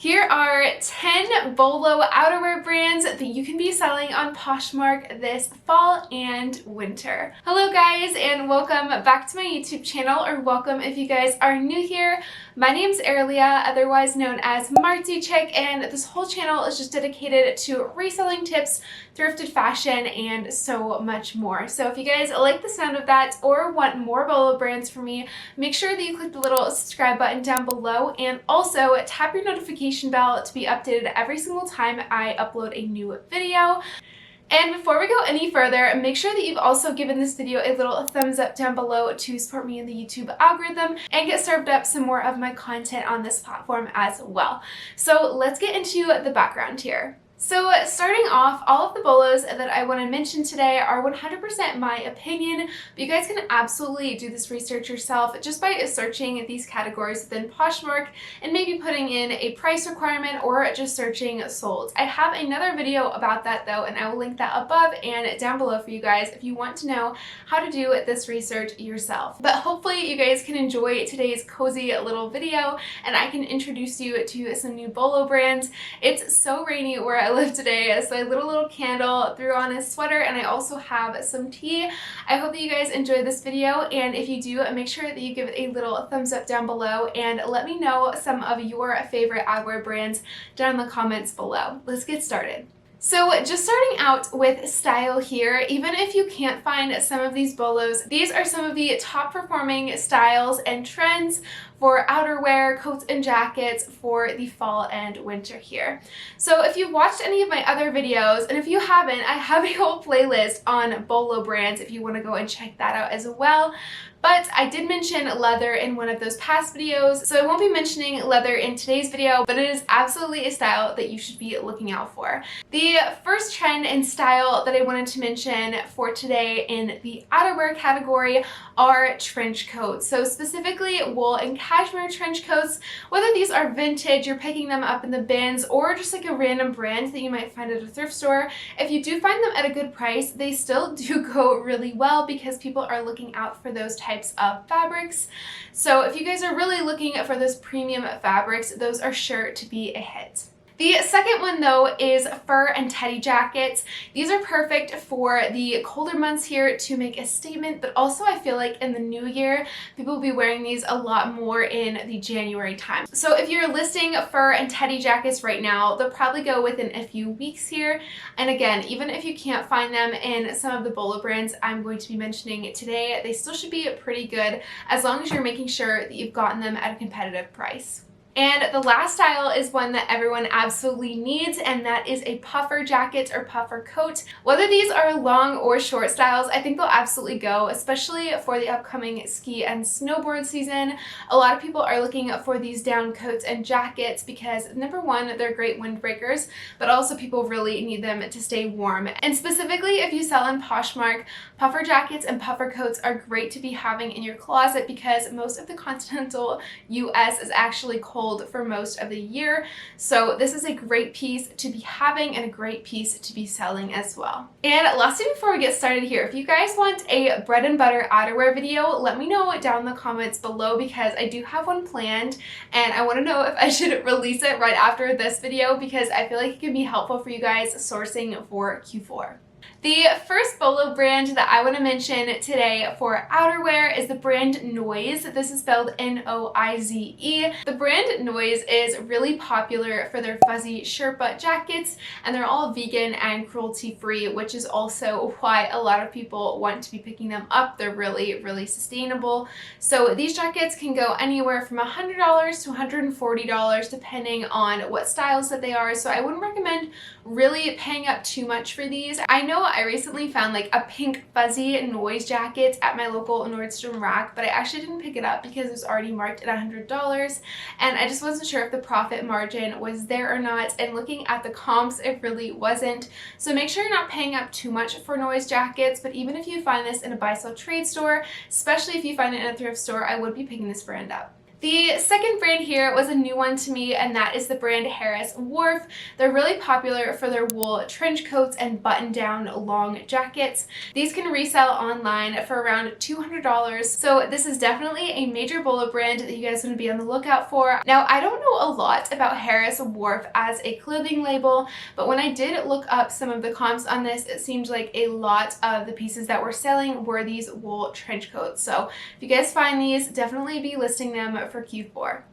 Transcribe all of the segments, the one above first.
Here are 10 BOLO outerwear brands that you can be selling on Poshmark this fall and winter. Hello guys, and welcome back to my YouTube channel, or welcome if you guys are new here. My name's Aurelia, otherwise known as martziechic, and this whole channel is just dedicated to reselling tips, thrifted fashion, and so much more. So if you guys like the sound of that or want more BOLO brands from me, make sure that you click the little subscribe button down below, and also tap your notification bell to be updated every single time I upload a new video. And before we go any further, make sure that you've also given this video a little thumbs up down below to support me in the YouTube algorithm and get served up some more of my content on this platform as well. So let's get into the background here. So starting off, all of the BOLOs that I want to mention today are 100% my opinion, but you guys can absolutely do this research yourself just by searching these categories within Poshmark and maybe putting in a price requirement or just searching sold. I have another video about that though, and I will link that above and down below for you guys if you want to know how to do this research yourself. But hopefully you guys can enjoy today's cozy little video and I can introduce you to some new BOLO brands. It's so rainy where I live today, so I lit a little candle, threw on a sweater, and I also have some tea. I hope that you guys enjoy this video, and if you do, make sure that you give it a little thumbs up down below and let me know some of your favorite outerwear brands down in the comments below. Let's get started. So just starting out with style here, even if you can't find some of these BOLOs, these are some of the top performing styles and trends for outerwear, coats and jackets for the fall and winter here. So if you've watched any of my other videos, and if you haven't, I have a whole playlist on BOLO brands if you want to go and check that out as well. But I did mention leather in one of those past videos, so I won't be mentioning leather in today's video, but it is absolutely a style that you should be looking out for. The first trend and style that I wanted to mention for today in the outerwear category are trench coats. So specifically wool and cashmere trench coats, whether these are vintage, you're picking them up in the bins, or just like a random brand that you might find at a thrift store. If you do find them at a good price, they still do go really well because people are looking out for those types of fabrics. So if you guys are really looking for those premium fabrics, those are sure to be a hit. The second one though is fur and teddy jackets. These are perfect for the colder months here to make a statement, but also I feel like in the new year, people will be wearing these a lot more in the January time. So if you're listing fur and teddy jackets right now, they'll probably go within a few weeks here. And again, even if you can't find them in some of the BOLO brands I'm going to be mentioning today, they still should be pretty good as long as you're making sure that you've gotten them at a competitive price. And the last style is one that everyone absolutely needs, and that is a puffer jacket or puffer coat. Whether these are long or short styles, I think they'll absolutely go, especially for the upcoming ski and snowboard season. A lot of people are looking for these down coats and jackets because number one, they're great windbreakers, but also people really need them to stay warm. And specifically if you sell on Poshmark, puffer jackets and puffer coats are great to be having in your closet because most of the continental US is actually cold for most of the year. So this is a great piece to be having and a great piece to be selling as well. And lastly, before we get started here, if you guys want a bread and butter outerwear video, let me know down in the comments below because I do have one planned and I want to know if I should release it right after this video because I feel like it can be helpful for you guys sourcing for Q4. The first BOLO brand that I want to mention today for outerwear is the brand Noise. This is spelled N-O-I-Z-E. The brand Noise is really popular for their fuzzy Sherpa jackets, and they're all vegan and cruelty-free, which is also why a lot of people want to be picking them up. They're really, really sustainable. So these jackets can go anywhere from $100 to $140 depending on what styles that they are. So I wouldn't recommend really paying up too much for these. I know I recently found like a pink fuzzy Noise jacket at my local Nordstrom rack, but I actually didn't pick it up because it was already marked at $100 and I just wasn't sure if the profit margin was there or not, and looking at the comps it really wasn't. So make sure you're not paying up too much for Noise jackets, but even if you find this in a buy-sell trade store, especially if you find it in a thrift store, I would be picking this brand up. The second brand here was a new one to me, and that is the brand Harris Wharf. They're really popular for their wool trench coats and button-down long jackets. These can resell online for around $200, so this is definitely a major Bolo brand that you guys want to be on the lookout for. Now, I don't know a lot about Harris Wharf as a clothing label, but when I did look up some of the comps on this, it seemed like a lot of the pieces that were selling were these wool trench coats. So if you guys find these, definitely be listing them for Q4.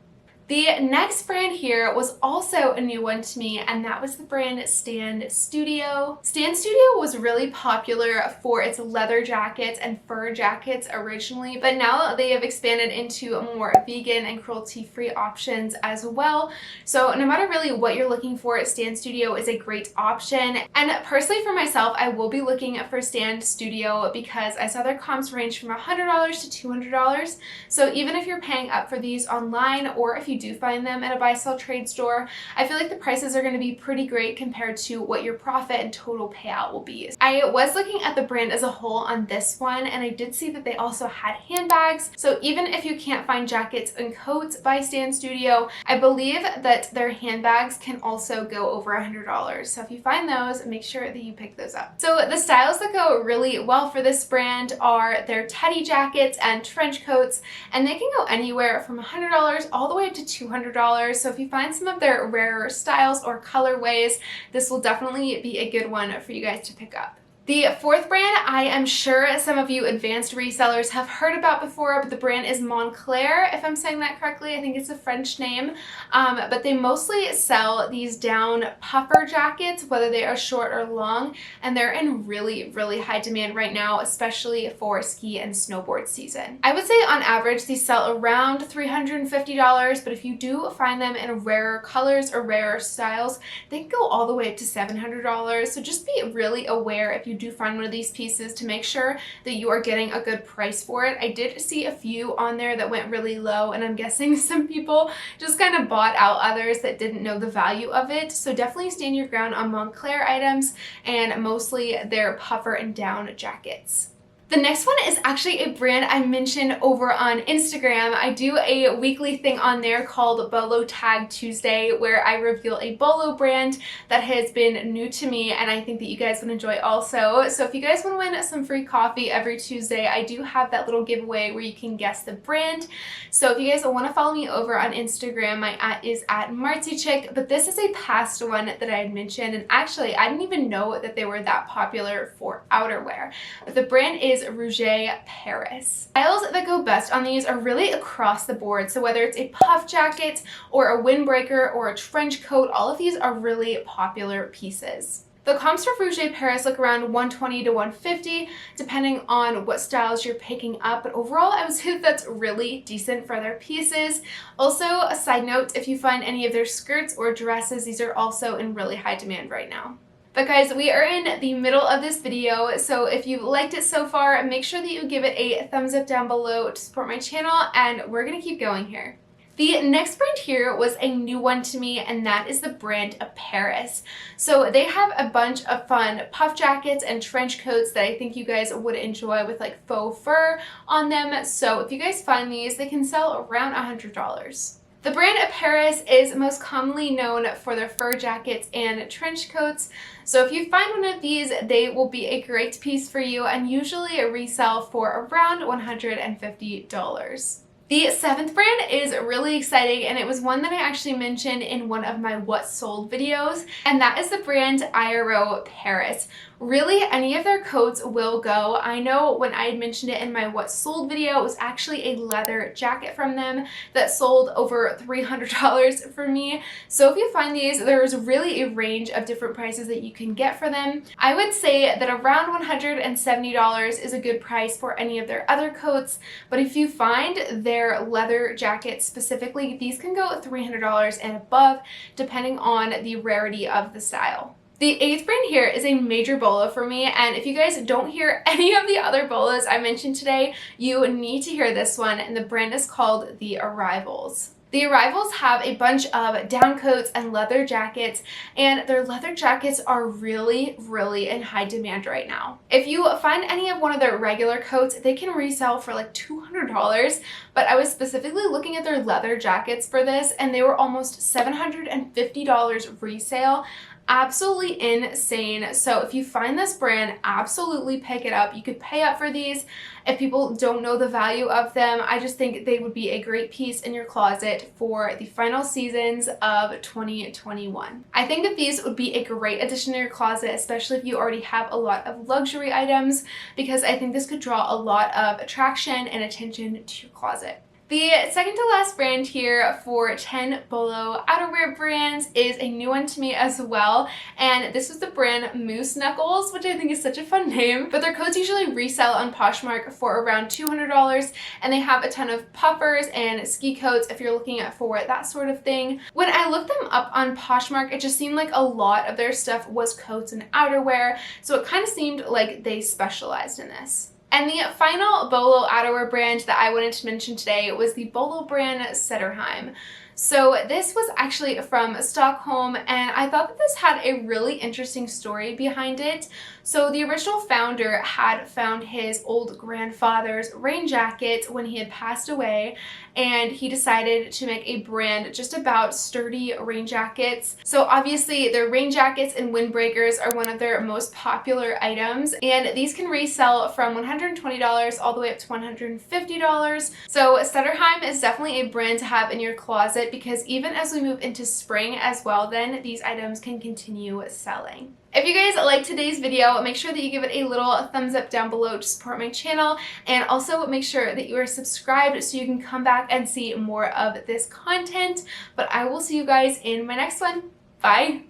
The next brand here was also a new one to me, and that was the brand Stand Studio. Stand Studio was really popular for its leather jackets and fur jackets originally, but now they have expanded into more vegan and cruelty-free options as well. So no matter really what you're looking for, Stand Studio is a great option. And personally for myself, I will be looking for Stand Studio because I saw their comps range from $100 to $200. So even if you're paying up for these online, or if you do find them at a buy-sell trade store, I feel like the prices are going to be pretty great compared to what your profit and total payout will be. I was looking at the brand as a whole on this one, and I did see that they also had handbags. So even if you can't find jackets and coats by Stand Studio, I believe that their handbags can also go over $100. So if you find those, make sure that you pick those up. So the styles that go really well for this brand are their teddy jackets and trench coats, and they can go anywhere from $100 all the way up to $200. So if you find some of their rarer styles or colorways, this will definitely be a good one for you guys to pick up. The fourth brand, I am sure some of you advanced resellers have heard about before, but the brand is Moncler, if I'm saying that correctly. I think it's a French name, but they mostly sell these down puffer jackets, whether they are short or long, and they're in really, really high demand right now, especially for ski and snowboard season. I would say on average, these sell around $350, but if you do find them in rarer colors or rarer styles, they can go all the way up to $700. So just be really aware if you do find one of these pieces to make sure that you are getting a good price for it. I did see a few on there that went really low, and I'm guessing some people just kind of bought out others that didn't know the value of it. So definitely stand your ground on Moncler items, and mostly their puffer and down jackets. The next one is actually a brand I mentioned over on Instagram. I do a weekly thing on there called Bolo Tag Tuesday, where I reveal a Bolo brand that has been new to me and I think that you guys would enjoy also. So if you guys want to win some free coffee every Tuesday, I do have that little giveaway where you can guess the brand. So if you guys want to follow me over on Instagram, my @ is @martziechic, but this is a past one that I had mentioned, and actually I didn't even know that they were that popular for outerwear. But the brand is Resell Paris. Styles that go best on these are really across the board. So whether it's a puff jacket or a windbreaker or a trench coat, all of these are really popular pieces. The comps for Resell Paris look around $120 to $150, depending on what styles you're picking up, but overall I would say that's really decent for their pieces. Also, a side note, if you find any of their skirts or dresses, these are also in really high demand right now. But guys, we are in the middle of this video, so if you've liked it so far, make sure that you give it a thumbs up down below to support my channel, and we're gonna keep going here. The next brand here was a new one to me, and that is the brand of Paris. So they have a bunch of fun puff jackets and trench coats that I think you guys would enjoy with like faux fur on them. So if you guys find these, they can sell around $100. The brand of Paris is most commonly known for their fur jackets and trench coats. So if you find one of these, they will be a great piece for you and usually resell for around $150. The seventh brand is really exciting, and it was one that I actually mentioned in one of my What Sold videos, and that is the brand Outerwear Paris. Really, any of their coats will go. I know when I had mentioned it in my What Sold video, it was actually a leather jacket from them that sold over $300 for me. So if you find these, there's really a range of different prices that you can get for them. I would say that around $170 is a good price for any of their other coats, but if you find their leather jackets specifically, these can go $300 and above, depending on the rarity of the style. The eighth brand here is a major bolo for me, and if you guys don't hear any of the other bolos I mentioned today, you need to hear this one, and the brand is called The Arrivals. The Arrivals have a bunch of down coats and leather jackets, and their leather jackets are really, really in high demand right now. If you find any of one of their regular coats, they can resell for like $200, but I was specifically looking at their leather jackets for this, and they were almost $750 resale. Absolutely insane. So if you find this brand, absolutely pick it up. You could pay up for these. If people don't know the value of them, I just think they would be a great piece in your closet for the final seasons of 2021. I think that these would be a great addition to your closet, especially if you already have a lot of luxury items, because I think this could draw a lot of attraction and attention to your closet. The second to last brand here for 10 BOLO outerwear brands is a new one to me as well, and this is the brand Moose Knuckles, which I think is such a fun name, but their coats usually resell on Poshmark for around $200, and they have a ton of puffers and ski coats if you're looking at for that sort of thing. When I looked them up on Poshmark, it just seemed like a lot of their stuff was coats and outerwear, so it kind of seemed like they specialized in this. And the final BOLO outerwear brand that I wanted to mention today was the BOLO brand Setterheim. So this was actually from Stockholm, and I thought that this had a really interesting story behind it. So the original founder had found his old grandfather's rain jacket when he had passed away, and he decided to make a brand just about sturdy rain jackets. So obviously their rain jackets and windbreakers are one of their most popular items, and these can resell from $120 all the way up to $150. So Setterheim is definitely a brand to have in your closet, because even as we move into spring as well, then these items can continue selling. If you guys liked today's video, make sure that you give it a little thumbs up down below to support my channel, and also make sure that you are subscribed so you can come back and see more of this content. But I will see you guys in my next one. Bye!